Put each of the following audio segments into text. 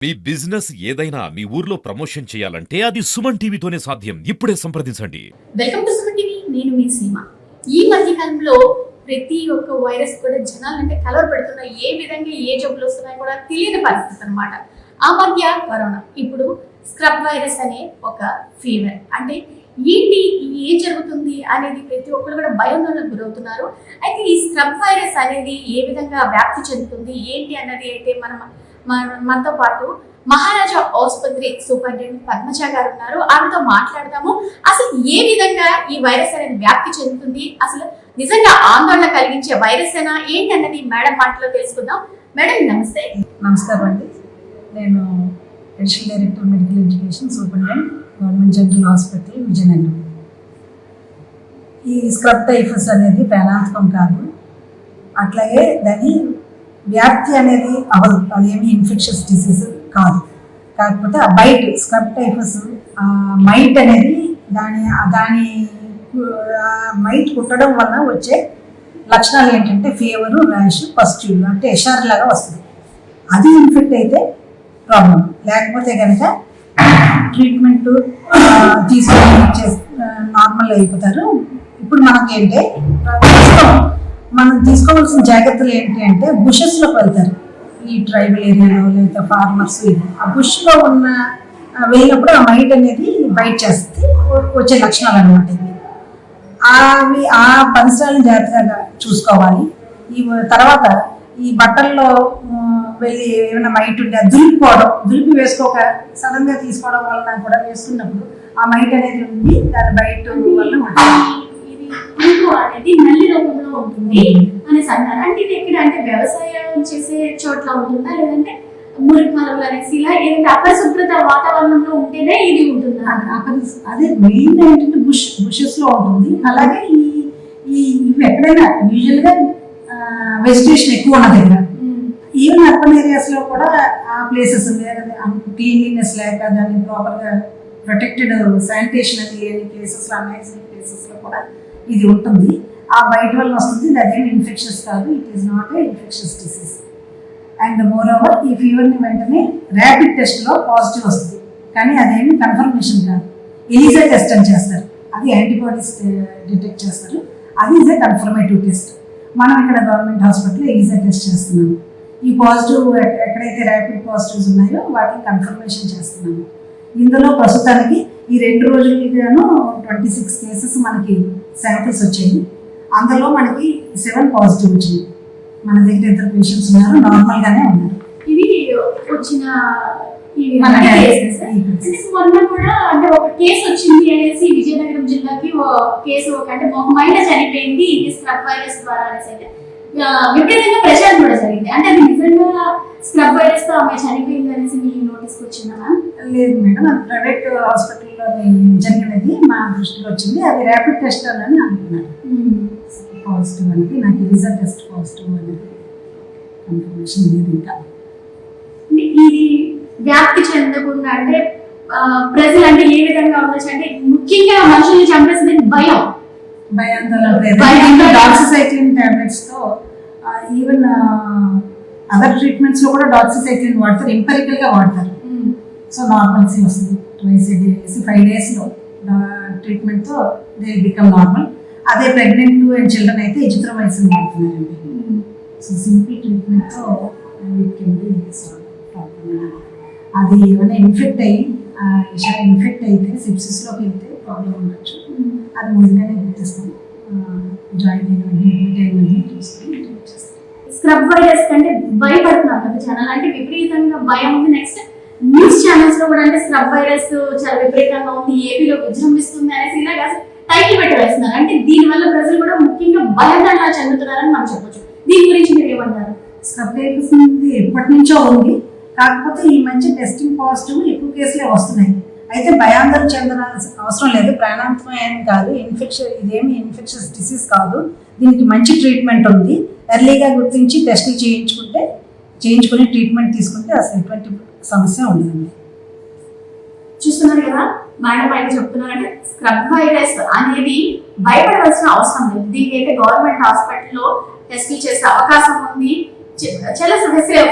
మీ business ఏదైనా మీ ఊర్లో promotion చేయాలంటే అది సుమన్ టీవీతోనే సాధ్యం. ఇప్పుడే సంప్రదించండి. Welcome to Suman TV. నేను మీ సీమ. ఈ మధ్య కాలంలో ప్రతి ఒక్క వైరస్ కూడా జనాలంటే కలవరపెడుతున్న ఏ విధంగా ఏ జబ్బులు వస్తున్నాయో కూడా తెలియని పరిస్థితి అన్నమాట. ఆ మధ్య కరోనా, ఇప్పుడు స్క్రబ్ వైరస్ అనే ఒక ఫీవర్. అంటే ఏంటి, ఏం జరుగుతుంది అనేది ప్రతి ఒక్కరు కూడా భయాందోళనకు గురవుతున్నారు. అయితే ఈ స్క్రబ్ వైరస్ అనేది ఏ విధంగా వ్యాప్తి చెందుతుంది ఏంటి అన్నది అయితే మనతో పాటు మహారాజా ఆసుపత్రి సూపరింటెండెంట్ పద్మజ గారు ఉన్నారు. ఆమెతో మాట్లాడదాము. అసలు ఏ విధంగా ఈ వైరస్ అనేది వ్యాప్తి చెందుతుంది, అసలు నిజంగా ఆందోళన కలిగించే వైరస్ అయినా ఏంటి అన్నది మేడం మాటలో తెలుసుకుందాం. మేడం నమస్తే. నమస్కారం అండి. నేను additional director medical education superintendent government general hospital Vizianagaram. ఈ స్క్రబ్ టైఫస్ అనేది ప్రాణాంతకం కాదు, అట్లాగే దాని వ్యాప్తి అనేది అవ్వదు. అదేమి ఇన్ఫెక్షస్ డిసీజ్ కాదు. కాకపోతే ఆ బైట్, స్క్రబ్ టైఫస్ మైట్ అనేది దాని మైట్ కుట్టడం వల్ల వచ్చే లక్షణాలు ఏంటంటే ఫీవరు, ర్యాష్, పస్ట్యూల్ అంటే ఎషార్ లాగా వస్తుంది. అది ఇన్ఫెక్ట్ అయితే ప్రాబ్లం. లేకపోతే కనుక ట్రీట్మెంట్ తీసుకొని నార్మల్ అయిపోతారు. ఇప్పుడు మనకి ఏంటంటే మనం తీసుకోవాల్సిన జాగ్రత్తలు ఏంటి అంటే బుషెస్లోకి వెళ్తారు. ఈ ట్రైబల్ ఏరియాలో లేదా ఫార్మర్స్, ఆ బుష్లో వెళ్ళినప్పుడు ఆ మైట్ అనేది బైట్ చేస్తుంది, వచ్చే లక్షణాలు అనమాట. ఇవి ఆ పరిసరాలను జాగ్రత్తగా చూసుకోవాలి. ఈ తర్వాత ఈ బట్టల్లో వెళ్ళి ఏమైనా మైట్ ఉంటే దులిపి వేసుకోక సడన్గా తీసుకోవడం వలన కూడా వేసుకున్నప్పుడు ఆ మైట్ అనేది ఉంది, దాని బయట వల్ల అనేది నల్లి రూపంలో ఉంటుంది అనేసి అంటారు. అంటే ఇది ఎక్కడ అంటే వ్యవసాయం చేసే చోట్ల ఉంటుందా, లేదంటే మురికి కాలువలు అనేసి ఇలా ఏదంటే అపరిశుభ్రత వాతావరణంలో ఉంటేనే ఇది ఉంటుందా? అదే మెయిన్ ఏంటంటే బుషెస్ లో ఉంటుంది. అలాగే ఇవి ఎక్కడైనా యూజువల్గా వెజిటేషన్ ఎక్కువ ఉన్న దగ్గర, ఈవెన్ అర్బన్ ఏరియాస్ లో కూడా ఆ ప్లేసెస్ క్లీన్లీనెస్ లేక దాన్ని ప్రాపర్గా ప్రొటెక్టెడ్ శానిటేషన్ అని లేని ప్లేసెస్లో, అన్హైజీనిక్ ప్లేసెస్లో కూడా ఇది ఉంటుంది. ఆ బయట వల్ల వస్తుంది. అదేమి ఇన్ఫెక్షన్స్ కాదు. It is not a infections disease. And more over ఈ ఫీవర్ని వెంటనే ర్యాపిడ్ టెస్ట్లో పాజిటివ్ వస్తుంది, కానీ అదేమి కన్ఫర్మేషన్ కాదు. ఎలిజా టెస్ట్ అని చేస్తారు, అది యాంటీబాడీస్ డిటెక్ట్ చేస్తారు. అది ఈజ్ ఏ కన్ఫర్మేటివ్ టెస్ట్. మనం ఇక్కడ గవర్నమెంట్ హాస్పిటల్లో ఎలిజా టెస్ట్ చేస్తున్నాము. ఈ పాజిటివ్ ఎక్కడైతే ర్యాపిడ్ పాజిటివ్స్ ఉన్నాయో వాటిని కన్ఫర్మేషన్ చేస్తున్నాము. ఇందులో ప్రస్తుతానికి ఈ 2 రోజులుగాను 26 కేసెస్ మనకి శాంపిల్స్ వచ్చాయి. అందులో మనకి 7 పాజిటివ్ వచ్చింది. మన దగ్గర 2 పేషెంట్స్ ఉన్నారు, నార్మల్గానే ఉన్నారు. ఇది వచ్చిన మొన్న కూడా అంటే ఒక కేసు వచ్చింది అనేసి విజయనగరం జిల్లాకి కేసు అంటే ఒక మహిళ చనిపోయింది ఇది స్క్రబ్ వైరస్ ద్వారా అనేసి అయితే విపరీతంగా ప్రచారం కూడా జరిగింది. అంటే అది నిజంగా స్క్రబ్ వైరస్ తో ఆమె చనిపోయింది అనేసి మీ నోటీస్కి వచ్చిందా? లేదు మేడం, అది ప్రైవేట్ హాస్పిటల్లో జరిగినది మా దృష్టికి వచ్చింది. అది ర్యాపిడ్ టెస్ట్ అని అంటున్నారు. పాజిటివ్ అనేది నాకు రిజల్ట్ టెస్ట్ పాజిటివ్ అనేది కన్ఫర్మేషన్ లేదు. ఇంకా ఇది వ్యాప్తి చెందకుండా అంటే ప్రజలు అంటే ఏ విధంగా ఉండొచ్చు అంటే ముఖ్యంగా మనుషుల్ని చంపేసింది భయాందోళన. డాక్సిసైక్లిన్ టాబ్లెట్స్ తో ఈవెన్ అదర్ ట్రీట్మెంట్స్ లో కూడా డాక్సిసైక్లిన్ వాడతారు, ఎంపెరికల్ గా వాడతారు. సో నార్మల్సీ వస్తుంది. ట్వైస్ ఏ డే 5 days లో ట్రీట్మెంట్ తో దే బికమ్ నార్మల్. అదే ప్రెగ్నెంట్ అండ్ చిల్డ్రన్ అయితే ఎజిత్రోమైసిన్ వాడుతున్నారండి. సో సింపుల్ ట్రీట్మెంట్ తో అది ఏమైనా ఇన్ఫెక్ట్ అయితే సెప్సిస్లోకి వెళ్తే ప్రాబ్లం ఉండొచ్చు. అది ముందుగానే గుర్తిస్తాం. జాయిన్ అయిన చూసుకొని స్క్రబ్ వైరస్ కంటే భయపడుతున్నారు కదా జనాలు, అంటే విపరీతంగా భయం ఉంది. నెక్స్ట్ న్యూస్ ఛానల్స్ లో కూడా అంటే స్క్రబ్ వైరస్ చాలా విపరీతంగా ఉంది, ఏపీలో విజృంభిస్తుంది అనేసి ఇలాగా టైటిల్ పెట్టి వేస్తున్నారు. అంటే దీని వల్ల ప్రజలు కూడా ముఖ్యంగా భయాందోళన చెందుతున్నారని మనం చెప్పొచ్చు. దీని గురించి మీరు ఏమంటారు? స్క్రబ్ టైఫస్ ఎప్పటి నుంచో ఉంది, కాకపోతే ఈ మధ్య టెస్టింగ్ పాజిటివ్ ఎక్కువ కేసులే వస్తున్నాయి. అయితే భయాందోళన చెందాల్సిన అవసరం లేదు. ప్రాణాంతకం ఏం కాదు. ఇదేమి ఇన్ఫెక్షన్స్ డిసీజ్ కాదు. దీనికి మంచి ట్రీట్మెంట్ ఉంది. ఎర్లీగా గుర్తించి టెస్టులు చేయించుకొని ట్రీట్మెంట్ తీసుకుంటే అసలు ఎటువంటి సమస్య ఉండదండి. చూస్తున్నారు కదా మేడం ఆయన చెప్తున్నారంటే స్క్రబ్ వైరస్ అనేది భయపడవలసిన అవసరం లేదు. దీనికి అయితే గవర్నమెంట్ హాస్పిటల్లో టెస్టులు చేసే అవకాశం ఉంది. చాలా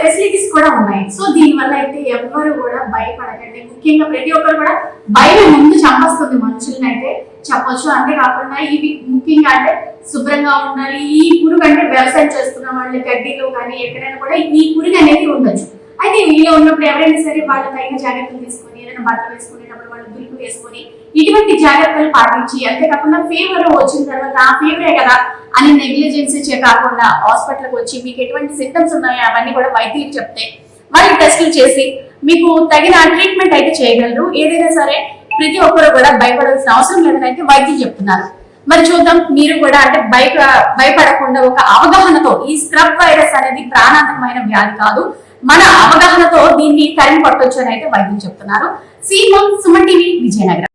ఫెసిలిటీస్ కూడా ఉన్నాయి. సో దీని వల్ల అయితే ఎవ్వరు కూడా భయపడకండి. ముఖ్యంగా ప్రతి ఒక్కరు కూడా భయం ముందు చంపేస్తుంది మనుషుల్ని అయితే చెప్పొచ్చు. అంతేకాకుండా ఇవి ముఖ్యంగా అంటే శుభ్రంగా ఉండాలి. ఈ పురుగు అంటే వ్యవసాయం చేస్తున్న వాళ్ళు గడ్డిలో కానీ ఎక్కడైనా కూడా ఈ పురుగు అనేది ఉండొచ్చు. అయితే వీళ్ళు ఉన్నప్పుడు ఎవరైనా సరే వాళ్ళు తగిన జాగ్రత్తలు తీసుకొని ఏదైనా బట్టలు వేసుకునేటప్పుడు వాళ్ళు దులుపు వేసుకొని ఇటువంటి జాగ్రత్తలు పాటించి, అంతేకాకుండా ఫీవర్ వచ్చిన తర్వాత ఆ ఫీవరే కదా అని నెగ్లిజెన్సీ కాకుండా హాస్పిటల్కి వచ్చి మీకు ఎటువంటి సింటమ్స్ ఉన్నాయో అవన్నీ కూడా వైద్యులకు చెప్తే వాళ్ళు టెస్టులు చేసి మీకు తగిన ట్రీట్మెంట్ అయితే చేయగలరు. ఏదైనా సరే ప్రతి ఒక్కరు కూడా భయపడాల్సిన అవసరం లేదని అయితే వైద్యులు చెప్తున్నారు. మరి చూద్దాం, మీరు కూడా అంటే భయపడకుండా ఒక అవగాహనతో, ఈ స్క్రబ్ వైరస్ అనేది ప్రాణాంతకమైన వ్యాధి కాదు, మన అవగాహనతో దీన్ని తరిమి పట్టొచ్చు అని అయితే వైద్యులు చెప్తున్నారు. సుమన్ టీవీ, విజయనగరం.